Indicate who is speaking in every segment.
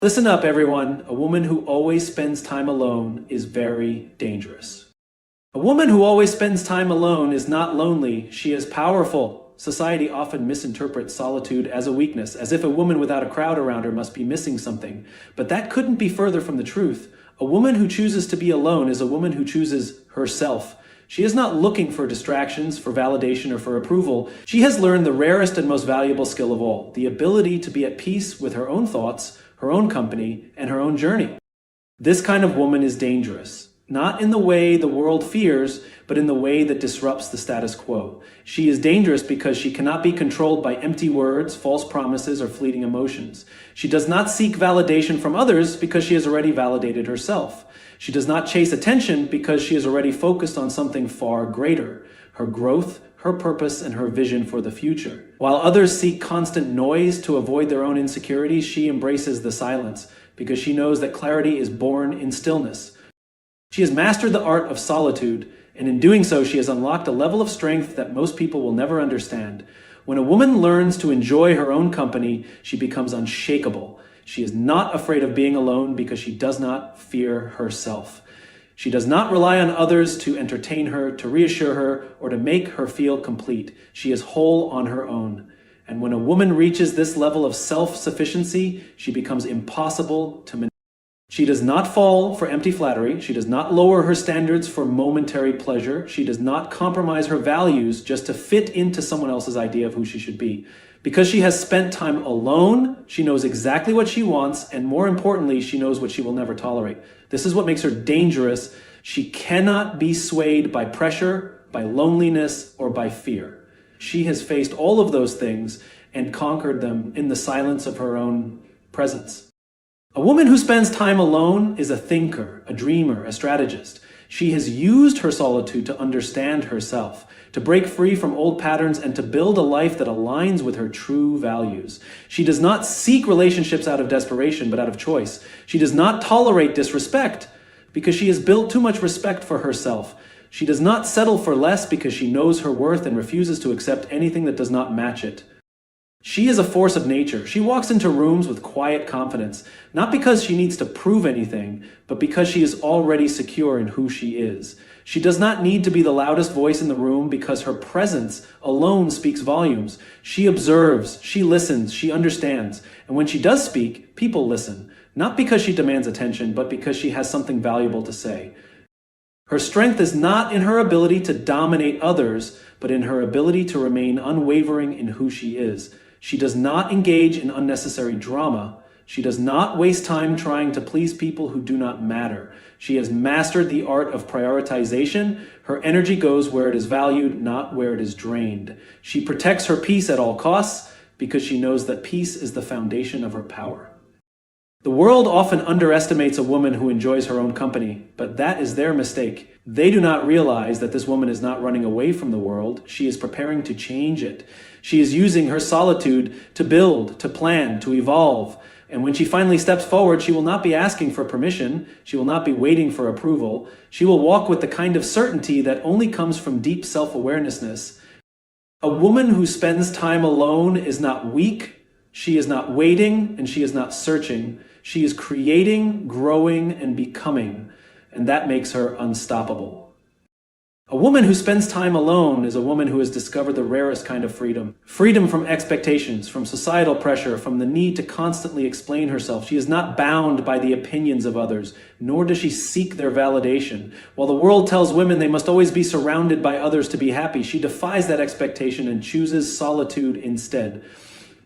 Speaker 1: Listen up, everyone. A woman who always spends time alone is very dangerous. A woman who always spends time alone is not lonely, she is powerful. Society often misinterprets solitude as a weakness, as if a woman without a crowd around her must be missing something. But that couldn't be further from the truth. A woman who chooses to be alone is a woman who chooses herself. She is not looking for distractions, for validation, or for approval. She has learned the rarest and most valuable skill of all, the ability to be at peace with her own thoughts, her own company, and her own journey. This kind of woman is dangerous, not in the way the world fears, but in the way that disrupts the status quo. She is dangerous because she cannot be controlled by empty words, false promises, or fleeting emotions. She does not seek validation from others because she has already validated herself. She does not chase attention because she is already focused on something far greater, her growth, her purpose, and her vision for the future. While others seek constant noise to avoid their own insecurities, she embraces the silence because she knows that clarity is born in stillness. She has mastered the art of solitude, and in doing so, she has unlocked a level of strength that most people will never understand. When a woman learns to enjoy her own company, she becomes unshakable. She is not afraid of being alone because she does not fear herself. She does not rely on others to entertain her, to reassure her, or to make her feel complete. She is whole on her own. And when a woman reaches this level of self-sufficiency, she becomes impossible to manipulate. She does not fall for empty flattery. She does not lower her standards for momentary pleasure. She does not compromise her values just to fit into someone else's idea of who she should be. Because she has spent time alone, she knows exactly what she wants, and more importantly, she knows what she will never tolerate. This is what makes her dangerous. She cannot be swayed by pressure, by loneliness, or by fear. She has faced all of those things and conquered them in the silence of her own presence. A woman who spends time alone is a thinker, a dreamer, a strategist. She has used her solitude to understand herself, to break free from old patterns, and to build a life that aligns with her true values. She does not seek relationships out of desperation, but out of choice. She does not tolerate disrespect because she has built too much respect for herself. She does not settle for less because she knows her worth and refuses to accept anything that does not match it. She is a force of nature. She walks into rooms with quiet confidence, not because she needs to prove anything, but because she is already secure in who she is. She does not need to be the loudest voice in the room because her presence alone speaks volumes. She observes, she listens, she understands. And when she does speak, people listen, not because she demands attention, but because she has something valuable to say. Her strength is not in her ability to dominate others, but in her ability to remain unwavering in who she is. She does not engage in unnecessary drama. She does not waste time trying to please people who do not matter. She has mastered the art of prioritization. Her energy goes where it is valued, not where it is drained. She protects her peace at all costs because she knows that peace is the foundation of her power. The world often underestimates a woman who enjoys her own company, but that is their mistake. They do not realize that this woman is not running away from the world. She is preparing to change it. She is using her solitude to build, to plan, to evolve. And when she finally steps forward, she will not be asking for permission. She will not be waiting for approval. She will walk with the kind of certainty that only comes from deep self-awareness. A woman who spends time alone is not weak. She is not waiting, and she is not searching. She is creating, growing, and becoming, and that makes her unstoppable. A woman who spends time alone is a woman who has discovered the rarest kind of freedom. Freedom from expectations, from societal pressure, from the need to constantly explain herself. She is not bound by the opinions of others, nor does she seek their validation. While the world tells women they must always be surrounded by others to be happy, she defies that expectation and chooses solitude instead.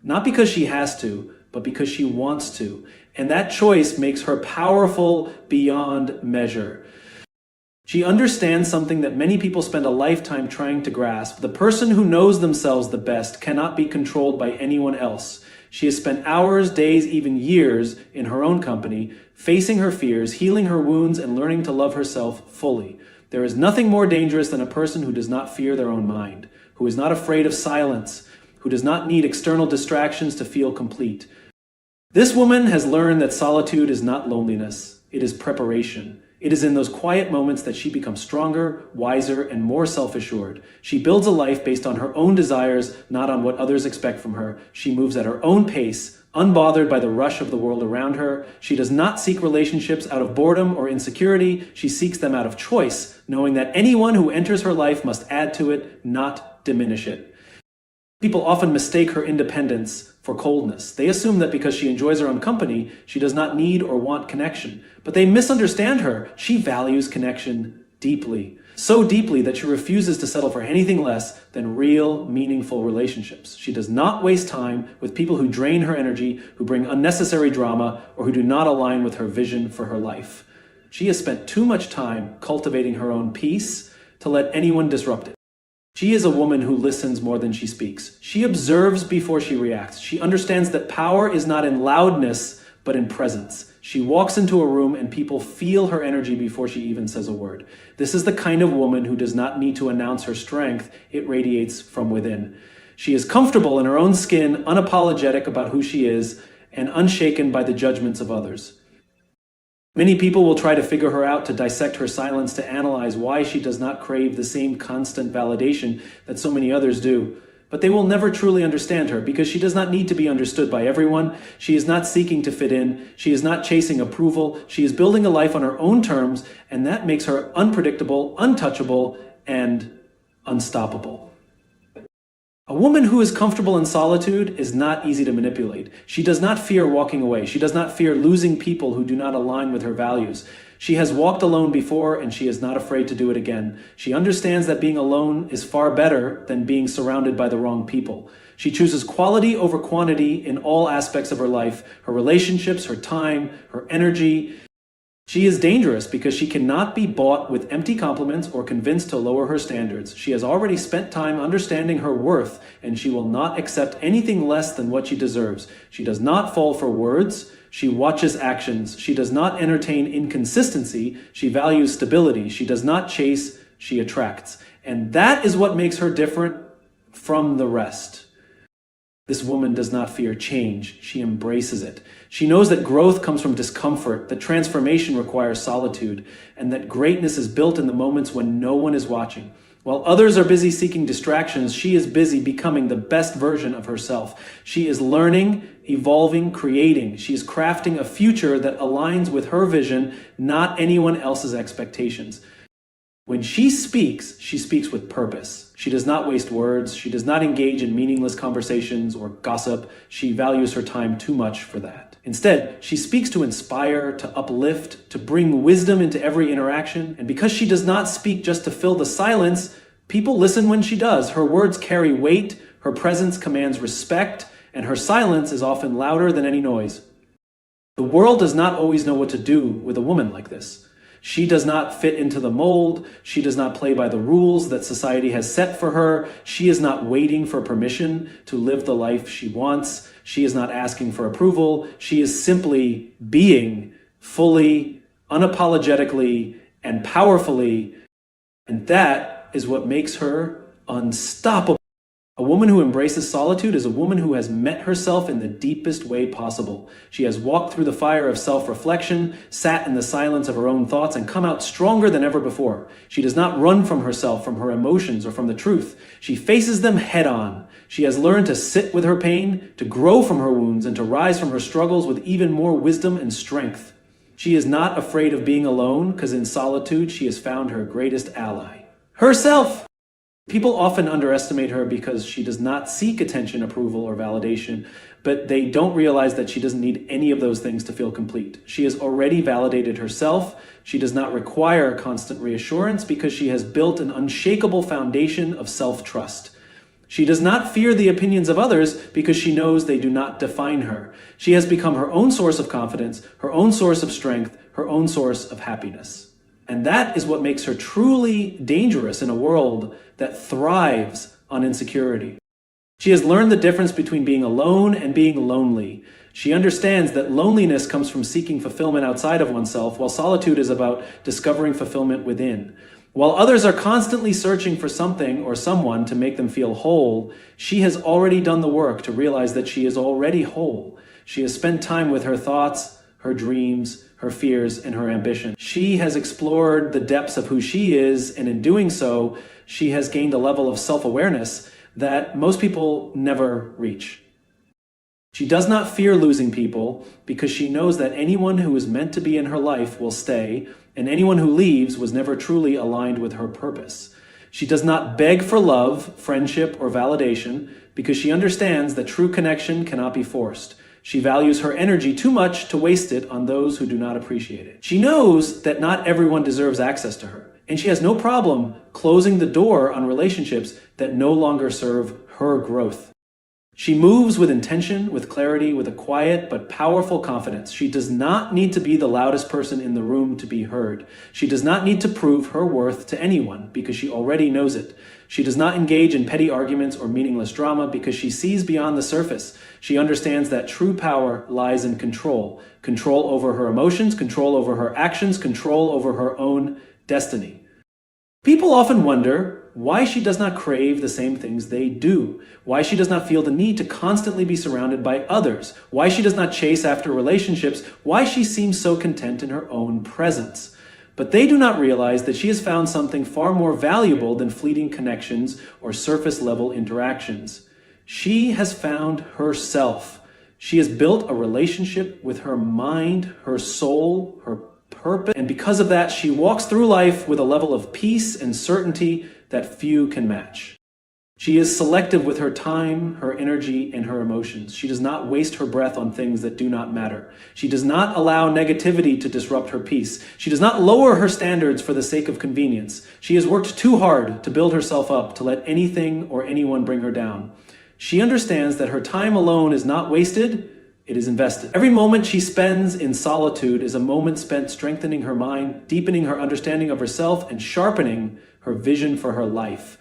Speaker 1: Not because she has to, but because she wants to. And that choice makes her powerful beyond measure. She understands something that many people spend a lifetime trying to grasp. The person who knows themselves the best cannot be controlled by anyone else. She has spent hours, days, even years in her own company, facing her fears, healing her wounds, and learning to love herself fully. There is nothing more dangerous than a person who does not fear their own mind, who is not afraid of silence, who does not need external distractions to feel complete. This woman has learned that solitude is not loneliness, it is preparation. It is in those quiet moments that she becomes stronger, wiser, and more self-assured. She builds a life based on her own desires, not on what others expect from her. She moves at her own pace, Unbothered by the rush of the world around her, she does not seek relationships out of boredom or insecurity. She seeks them out of choice, knowing that anyone who enters her life must add to it, not diminish it. People often mistake her independence for coldness. They assume that because she enjoys her own company, she does not need or want connection. But they misunderstand her. She values connection deeply. So deeply that she refuses to settle for anything less than real, meaningful relationships. She does not waste time with people who drain her energy, who bring unnecessary drama, or who do not align with her vision for her life. She has spent too much time cultivating her own peace to let anyone disrupt it. She is a woman who listens more than she speaks. She observes before she reacts. She understands that power is not in loudness, but in presence. She walks into a room and people feel her energy before she even says a word. This is the kind of woman who does not need to announce her strength. It radiates from within. She is comfortable in her own skin, unapologetic about who she is, and unshaken by the judgments of others. Many people will try to figure her out, to dissect her silence, to analyze why she does not crave the same constant validation that so many others do. But they will never truly understand her because she does not need to be understood by everyone. She is not seeking to fit in. She is not chasing approval. She is building a life on her own terms, and that makes her unpredictable, untouchable, and unstoppable. A woman who is comfortable in solitude is not easy to manipulate. She does not fear walking away. She does not fear losing people who do not align with her values. She has walked alone before, and she is not afraid to do it again. She understands that being alone is far better than being surrounded by the wrong people. She chooses quality over quantity in all aspects of her life, her relationships, her time, her energy. She is dangerous because she cannot be bought with empty compliments or convinced to lower her standards. She has already spent time understanding her worth, and she will not accept anything less than what she deserves. She does not fall for words. She watches actions. She does not entertain inconsistency. She values stability. She does not chase. She attracts. And that is what makes her different from the rest. This woman does not fear change. She embraces it. She knows that growth comes from discomfort, that transformation requires solitude, and that greatness is built in the moments when no one is watching. While others are busy seeking distractions, she is busy becoming the best version of herself. She is learning, evolving, creating. She is crafting a future that aligns with her vision, not anyone else's expectations. When she speaks with purpose. She does not waste words. She does not engage in meaningless conversations or gossip. She values her time too much for that. Instead, she speaks to inspire, to uplift, to bring wisdom into every interaction. And because she does not speak just to fill the silence, people listen when she does. Her words carry weight, her presence commands respect, and her silence is often louder than any noise. The world does not always know what to do with a woman like this. She does not fit into the mold. She does not play by the rules that society has set for her. She is not waiting for permission to live the life she wants. She is not asking for approval. She is simply being fully, unapologetically, and powerfully. And that is what makes her unstoppable. A woman who embraces solitude is a woman who has met herself in the deepest way possible. She has walked through the fire of self-reflection, sat in the silence of her own thoughts, and come out stronger than ever before. She does not run from herself, from her emotions, or from the truth. She faces them head on. She has learned to sit with her pain, to grow from her wounds, and to rise from her struggles with even more wisdom and strength. She is not afraid of being alone, because in solitude she has found her greatest ally, herself. People often underestimate her because she does not seek attention, approval, or validation, but they don't realize that she doesn't need any of those things to feel complete. She has already validated herself. She does not require constant reassurance because she has built an unshakable foundation of self-trust. She does not fear the opinions of others because she knows they do not define her. She has become her own source of confidence, her own source of strength, her own source of happiness. And that is what makes her truly dangerous in a world that thrives on insecurity. She has learned the difference between being alone and being lonely. She understands that loneliness comes from seeking fulfillment outside of oneself, while solitude is about discovering fulfillment within. While others are constantly searching for something or someone to make them feel whole, she has already done the work to realize that she is already whole. She has spent time with her thoughts, her dreams, her fears, and her ambition. She has explored the depths of who she is, and in doing so, she has gained a level of self-awareness that most people never reach. She does not fear losing people because she knows that anyone who is meant to be in her life will stay, and anyone who leaves was never truly aligned with her purpose. She does not beg for love, friendship, or validation because she understands that true connection cannot be forced. She values her energy too much to waste it on those who do not appreciate it. She knows that not everyone deserves access to her, and she has no problem closing the door on relationships that no longer serve her growth. She moves with intention, with clarity, with a quiet but powerful confidence. She does not need to be the loudest person in the room to be heard. She does not need to prove her worth to anyone because she already knows it. She does not engage in petty arguments or meaningless drama because she sees beyond the surface. She understands that true power lies in control. Control over her emotions, control over her actions, control over her own destiny. People often wonder why she does not crave the same things they do, why she does not feel the need to constantly be surrounded by others, why she does not chase after relationships, why she seems so content in her own presence. But they do not realize that she has found something far more valuable than fleeting connections or surface-level interactions. She has found herself. She has built a relationship with her mind, her soul, her purpose, and because of that, she walks through life with a level of peace and certainty that few can match. She is selective with her time, her energy, and her emotions. She does not waste her breath on things that do not matter. She does not allow negativity to disrupt her peace. She does not lower her standards for the sake of convenience. She has worked too hard to build herself up to let anything or anyone bring her down. She understands that her time alone is not wasted, it is invested. Every moment she spends in solitude is a moment spent strengthening her mind, deepening her understanding of herself, and sharpening her vision for her life.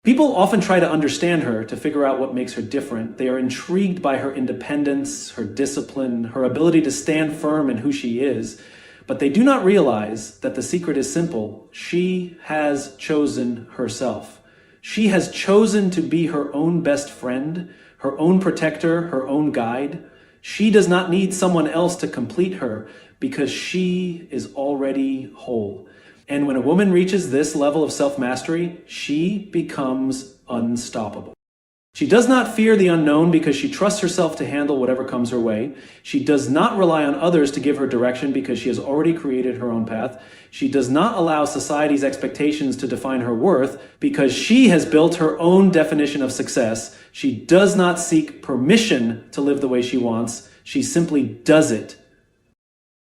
Speaker 1: People often try to understand her, to figure out what makes her different. They are intrigued by her independence, her discipline, her ability to stand firm in who she is. But they do not realize that the secret is simple. She has chosen herself. She has chosen to be her own best friend, her own protector, her own guide. She does not need someone else to complete her because she is already whole. And when a woman reaches this level of self-mastery, she becomes unstoppable. She does not fear the unknown because she trusts herself to handle whatever comes her way. She does not rely on others to give her direction because she has already created her own path. She does not allow society's expectations to define her worth because she has built her own definition of success. She does not seek permission to live the way she wants. She simply does it.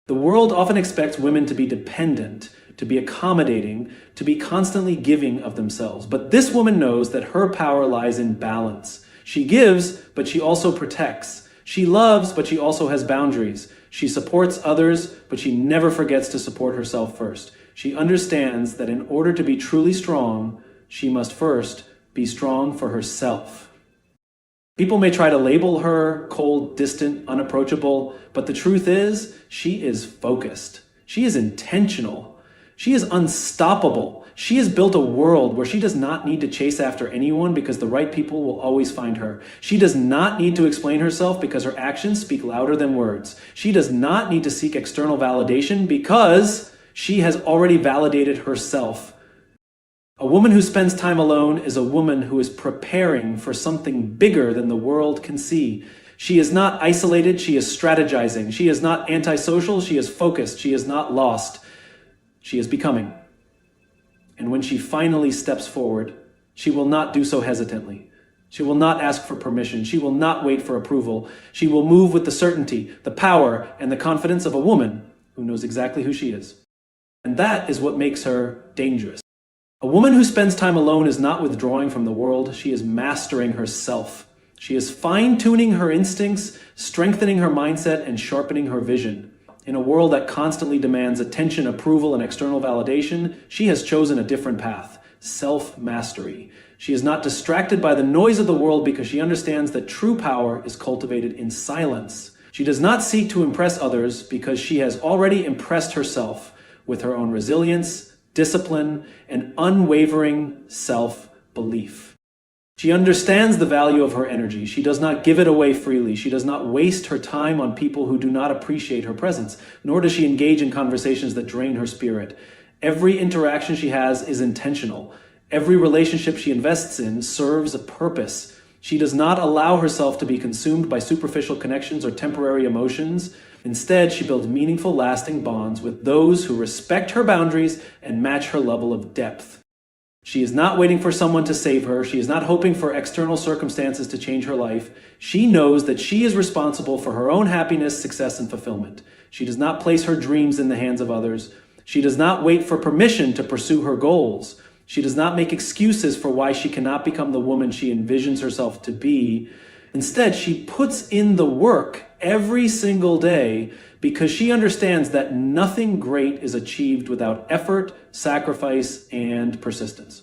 Speaker 1: The world often expects women to be dependent, to be accommodating, to be constantly giving of themselves. But this woman knows that her power lies in balance. She gives, but she also protects. She loves, but she also has boundaries. She supports others, but she never forgets to support herself first. She understands that in order to be truly strong, she must first be strong for herself. People may try to label her cold, distant, unapproachable, but the truth is, she is focused. She is intentional. She is unstoppable. She has built a world where she does not need to chase after anyone because the right people will always find her. She does not need to explain herself because her actions speak louder than words. She does not need to seek external validation because she has already validated herself. A woman who spends time alone is a woman who is preparing for something bigger than the world can see. She is not isolated, she is strategizing. She is not antisocial, she is focused. She is not lost. She is becoming. And when she finally steps forward, she will not do so hesitantly. She will not ask for permission. She will not wait for approval. She will move with the certainty, the power, and the confidence of a woman who knows exactly who she is. And that is what makes her dangerous. A woman who spends time alone is not withdrawing from the world. She is mastering herself. She is fine-tuning her instincts, strengthening her mindset, and sharpening her vision. In a world that constantly demands attention, approval, and external validation, she has chosen a different path, self-mastery. She is not distracted by the noise of the world because she understands that true power is cultivated in silence. She does not seek to impress others because she has already impressed herself with her own resilience, discipline, and unwavering self-belief. She understands the value of her energy. She does not give it away freely. She does not waste her time on people who do not appreciate her presence, nor does she engage in conversations that drain her spirit. Every interaction she has is intentional. Every relationship she invests in serves a purpose. She does not allow herself to be consumed by superficial connections or temporary emotions. Instead, she builds meaningful, lasting bonds with those who respect her boundaries and match her level of depth. She is not waiting for someone to save her. She is not hoping for external circumstances to change her life. She knows that she is responsible for her own happiness, success, and fulfillment. She does not place her dreams in the hands of others. She does not wait for permission to pursue her goals. She does not make excuses for why she cannot become the woman she envisions herself to be. Instead, she puts in the work every single day because she understands that nothing great is achieved without effort, sacrifice, and persistence.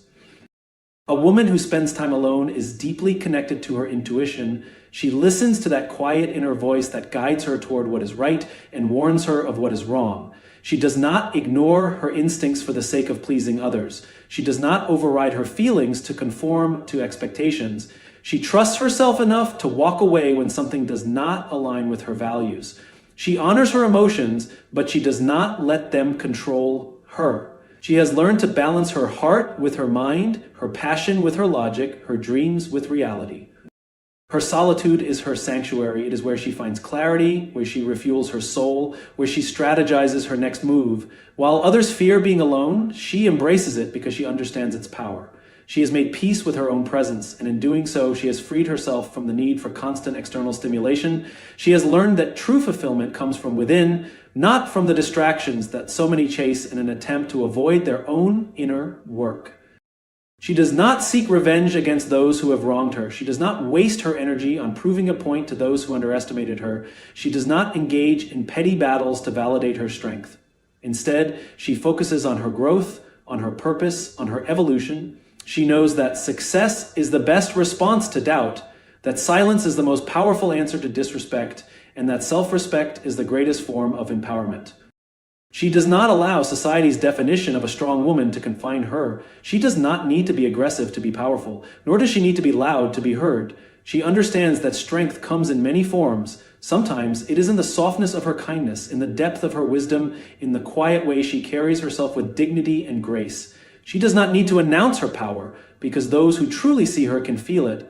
Speaker 1: A woman who spends time alone is deeply connected to her intuition. She listens to that quiet inner voice that guides her toward what is right and warns her of what is wrong. She does not ignore her instincts for the sake of pleasing others. She does not override her feelings to conform to expectations. She trusts herself enough to walk away when something does not align with her values. She honors her emotions, but she does not let them control her. She has learned to balance her heart with her mind, her passion with her logic, her dreams with reality. Her solitude is her sanctuary. It is where she finds clarity, where she refuels her soul, where she strategizes her next move. While others fear being alone, she embraces it because she understands its power. She has made peace with her own presence, and in doing so, she has freed herself from the need for constant external stimulation. She has learned that true fulfillment comes from within, not from the distractions that so many chase in an attempt to avoid their own inner work. She does not seek revenge against those who have wronged her. She does not waste her energy on proving a point to those who underestimated her. She does not engage in petty battles to validate her strength. Instead, she focuses on her growth, on her purpose, on her evolution. She knows that success is the best response to doubt, that silence is the most powerful answer to disrespect, and that self-respect is the greatest form of empowerment. She does not allow society's definition of a strong woman to confine her. She does not need to be aggressive to be powerful, nor does she need to be loud to be heard. She understands that strength comes in many forms. Sometimes it is in the softness of her kindness, in the depth of her wisdom, in the quiet way she carries herself with dignity and grace. She does not need to announce her power because those who truly see her can feel it.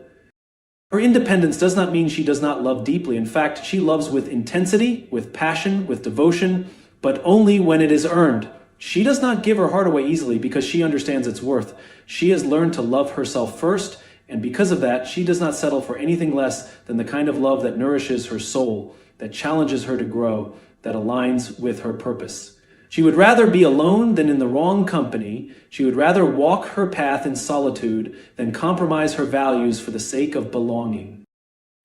Speaker 1: Her independence does not mean she does not love deeply. In fact, she loves with intensity, with passion, with devotion, but only when it is earned. She does not give her heart away easily because she understands its worth. She has learned to love herself first, and because of that, she does not settle for anything less than the kind of love that nourishes her soul, that challenges her to grow, that aligns with her purpose. She would rather be alone than in the wrong company. She would rather walk her path in solitude than compromise her values for the sake of belonging.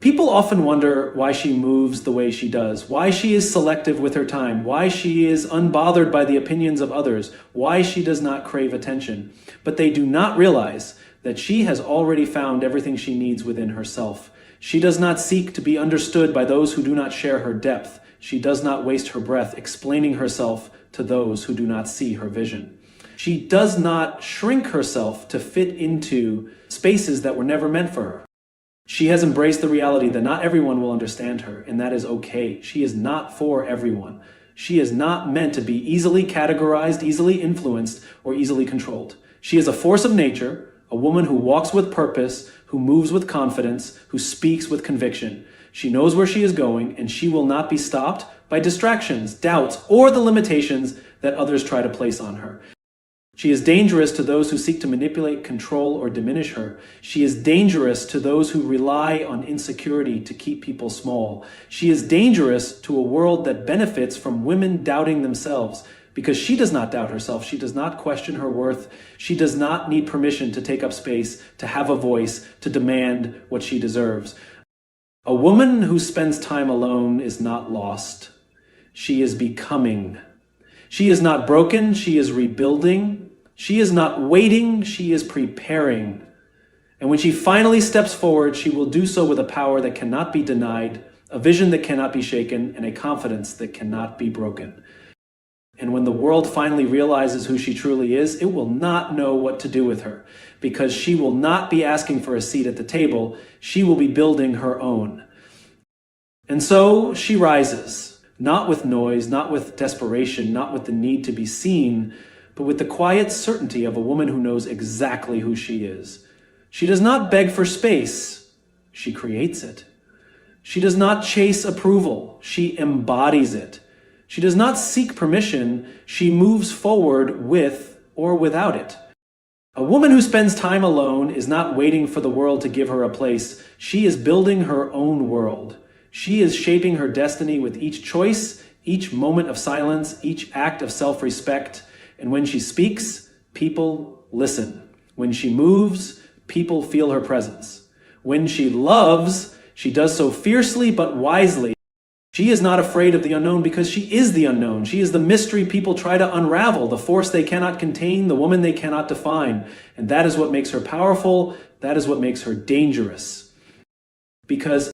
Speaker 1: People often wonder why she moves the way she does, why she is selective with her time, why she is unbothered by the opinions of others, why she does not crave attention. But they do not realize that she has already found everything she needs within herself. She does not seek to be understood by those who do not share her depth. She does not waste her breath explaining herself to those who do not see her vision. She does not shrink herself to fit into spaces that were never meant for her. She has embraced the reality that not everyone will understand her, and that is okay. She is not for everyone. She is not meant to be easily categorized, easily influenced, or easily controlled. She is a force of nature, a woman who walks with purpose, who moves with confidence, who speaks with conviction. She knows where she is going, and she will not be stopped by distractions, doubts, or the limitations that others try to place on her. She is dangerous to those who seek to manipulate, control, or diminish her. She is dangerous to those who rely on insecurity to keep people small. She is dangerous to a world that benefits from women doubting themselves. Because she does not doubt herself, she does not question her worth, she does not need permission to take up space, to have a voice, to demand what she deserves. A woman who spends time alone is not lost. She is becoming. She is not broken, she is rebuilding. She is not waiting, she is preparing. And when she finally steps forward, she will do so with a power that cannot be denied, a vision that cannot be shaken, and a confidence that cannot be broken. And when the world finally realizes who she truly is, it will not know what to do with her, because she will not be asking for a seat at the table. She will be building her own. And so she rises, not with noise, not with desperation, not with the need to be seen, but with the quiet certainty of a woman who knows exactly who she is. She does not beg for space. she creates it. She does not chase approval, she embodies it. She does not seek permission, she moves forward with or without it. A woman who spends time alone is not waiting for the world to give her a place. She is building her own world. She is shaping her destiny with each choice, each moment of silence, each act of self-respect. And when she speaks, people listen. When she moves, people feel her presence. When she loves, she does so fiercely but wisely. She is not afraid of the unknown because she is the unknown. She is the mystery people try to unravel, the force they cannot contain, the woman they cannot define. And that is what makes her powerful. That is what makes her dangerous. Because